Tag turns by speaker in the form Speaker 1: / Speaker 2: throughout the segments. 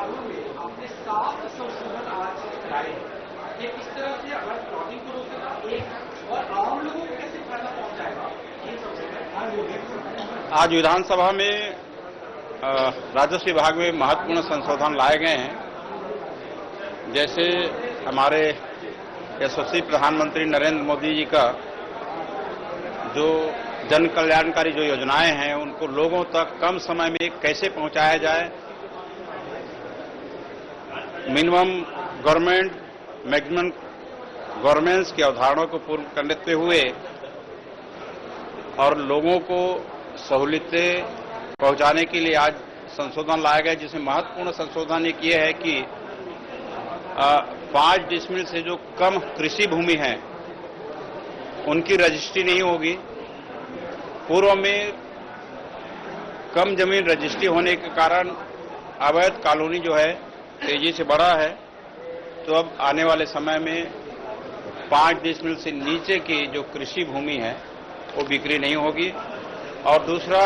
Speaker 1: कानून में आपने 7 संशोधन आज लाए ये किस तरह से अगर प्लॉटिंग को रोकेगा एक और आम लोगों को कैसे फायदा पहुंचाएगा ये सबसे
Speaker 2: आज विधानसभा में राजस्व विभाग में महत्वपूर्ण संशोधन लाए गए हैं। जैसे हमारे यशस्वी प्रधानमंत्री नरेंद्र मोदी जी का जो जन कल्याणकारी जो योजनाएं हैं उनको लोगों तक कम समय में कैसे पहुंचाया जाए, मिनिमम गवर्नमेंट मैक्सिमम गवर्नेंस की अवधारणा को पूर्ण करते हुए और लोगों को सहूलियतें पहुंचाने के लिए आज संशोधन लाया गया, जिसमें महत्वपूर्ण संशोधन एक ये है कि 5 डिसमिल से जो कम कृषि भूमि है उनकी रजिस्ट्री नहीं होगी। पूर्व में कम जमीन रजिस्ट्री होने के कारण अवैध कॉलोनी जो है तेजी से बढ़ा है, तो अब आने वाले समय में 5 डिसमिल से नीचे की जो कृषि भूमि है वो बिक्री नहीं होगी। और दूसरा,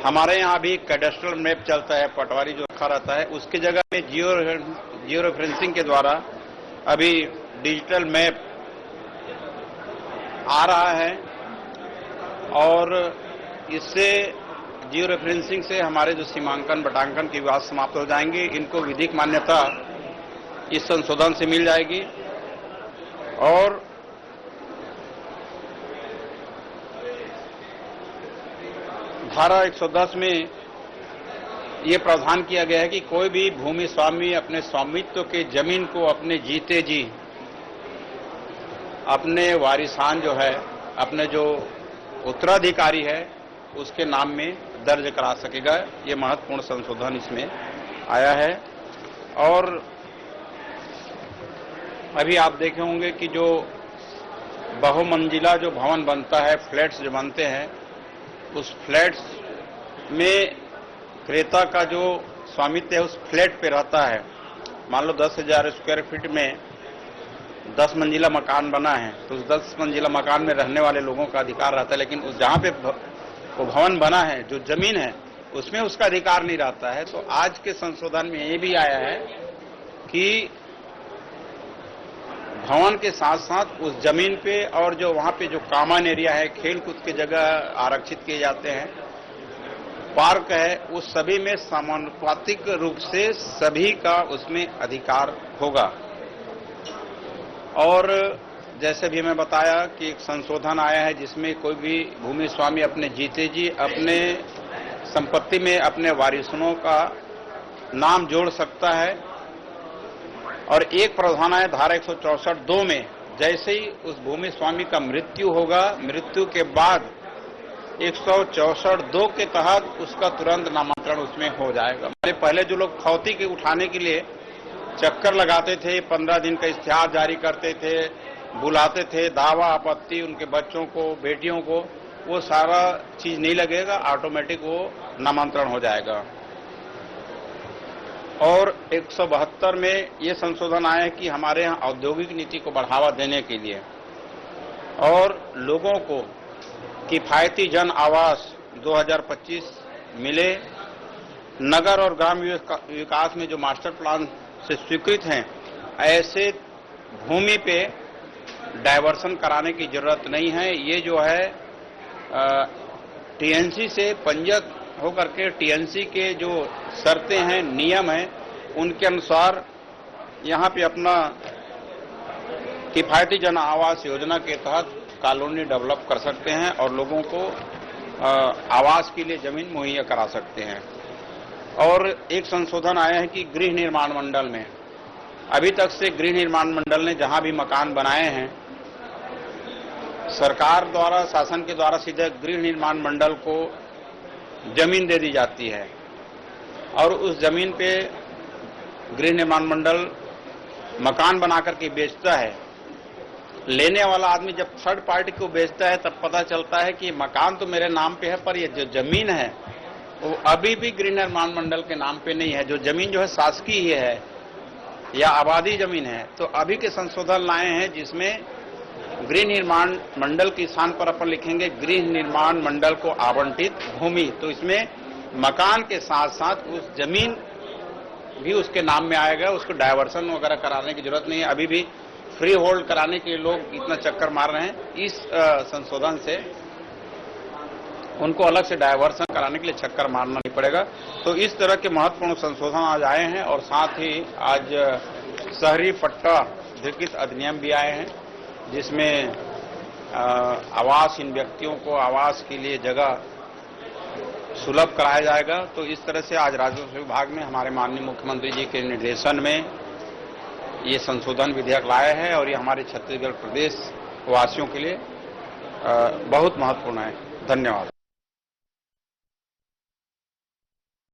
Speaker 2: हमारे यहाँ भी कैडेस्ट्रल मैप चलता है, पटवारी जो रखा रहता है, उसकी जगह में जियो रेफरेंसिंग के द्वारा अभी डिजिटल मैप आ रहा है और इससे जियो रेफरेंसिंग से हमारे जो सीमांकन बटांकन के विवाद समाप्त हो जाएंगे। इनको विधिक मान्यता इस संशोधन से मिल जाएगी और धारा 110 में ये प्रावधान किया गया है कि कोई भी भूमि स्वामी अपने स्वामित्व के जमीन को अपने जीते जी अपने वारिसान जो है, अपने जो उत्तराधिकारी है उसके नाम में दर्ज करा सकेगा। ये महत्वपूर्ण संशोधन इसमें आया है। और अभी आप देखे होंगे कि जो बहुमंजिला जो भवन बनता है, फ्लैट्स जो बनते हैं, उस फ्लैट्स में क्रेता का जो स्वामित्व है उस फ्लैट पे रहता है। मान लो 10,000 स्क्वायर फीट में 10 मंजिला मकान बना है, तो उस 10 मंजिला मकान में रहने वाले लोगों का अधिकार रहता है, लेकिन उस जहां पे वो भवन बना है, जो जमीन है, उसमें उसका अधिकार नहीं रहता है। तो आज के संशोधन में ये भी आया है कि भवन के साथ साथ उस जमीन पे और जो वहां पे जो कॉमन एरिया है, खेल कूद की जगह आरक्षित किए जाते हैं, पार्क है, उस सभी में समानुपातिक रूप से सभी का उसमें अधिकार होगा। और जैसे भी मैं बताया कि एक संशोधन आया है जिसमें कोई भी भूमि स्वामी अपने जीते जी अपने संपत्ति में अपने वारिसों का नाम जोड़ सकता है। और एक प्रावधान है धारा 164(2) में, जैसे ही उस भूमि स्वामी का मृत्यु होगा, मृत्यु के बाद 164(2) के तहत उसका तुरंत नामांतरण उसमें हो जाएगा। पहले जो लोग खौती के उठाने के लिए चक्कर लगाते थे, 15 दिन का इश्तिहार जारी करते थे, बुलाते थे, दावा आपत्ति उनके बच्चों को, बेटियों को, वो सारा चीज नहीं लगेगा, ऑटोमेटिक वो नामांतरण हो जाएगा। और 172 में ये संशोधन आया है कि हमारे यहाँ औद्योगिक नीति को बढ़ावा देने के लिए और लोगों को किफायती जन आवास 2025 मिले, नगर और ग्राम विकास में जो मास्टर प्लान से स्वीकृत हैं, ऐसे भूमि पे डायवर्सन कराने की जरूरत नहीं है। ये जो है टीएनसी से पंजीकृत होकर के टीएनसी के जो शर्तें हैं, नियम हैं, उनके अनुसार यहाँ पे अपना किफायती जन आवास योजना के तहत कॉलोनी डेवलप कर सकते हैं और लोगों को आवास के लिए जमीन मुहैया करा सकते हैं। और एक संशोधन आया है कि गृह निर्माण मंडल में, अभी तक से गृह निर्माण मंडल ने जहां भी मकान बनाए हैं, सरकार द्वारा, शासन के द्वारा सीधे गृह निर्माण मंडल को जमीन दे दी जाती है और उस जमीन पे गृह निर्माण मंडल मकान बना करके बेचता है। लेने वाला आदमी जब थर्ड पार्टी को बेचता है तब पता चलता है कि मकान तो मेरे नाम पे है, पर ये जो जमीन है वो अभी भी गृह निर्माण मंडल के नाम पे नहीं है। जो जमीन जो है शासकीय ही है या आबादी जमीन है। तो अभी के संशोधन लाए हैं जिसमें गृह निर्माण मंडल के स्थान पर अपन लिखेंगे गृह निर्माण मंडल को आवंटित भूमि। तो इसमें मकान के साथ साथ उस जमीन भी उसके नाम में आएगा, उसको डायवर्सन वगैरह कराने की जरूरत नहीं है। अभी भी फ्री होल्ड कराने के लिए लोग इतना चक्कर मार रहे हैं। इस संशोधन से उनको अलग से डायवर्सन कराने के लिए चक्कर मारना नहीं पड़ेगा। तो इस तरह के महत्वपूर्ण संशोधन आज आए हैं और साथ ही आज शहरी पट्टा अधिकृत अधिनियम भी आए हैं, जिसमें आवास, इन व्यक्तियों को आवास के लिए जगह सुलभ कराया जाएगा। तो इस तरह से आज राजस्व विभाग ने हमारे माननीय मुख्यमंत्री जी के निर्देशन में ये संशोधन विधेयक लाया है और ये हमारे छत्तीसगढ़ प्रदेश वासियों के लिए बहुत महत्वपूर्ण है। धन्यवाद।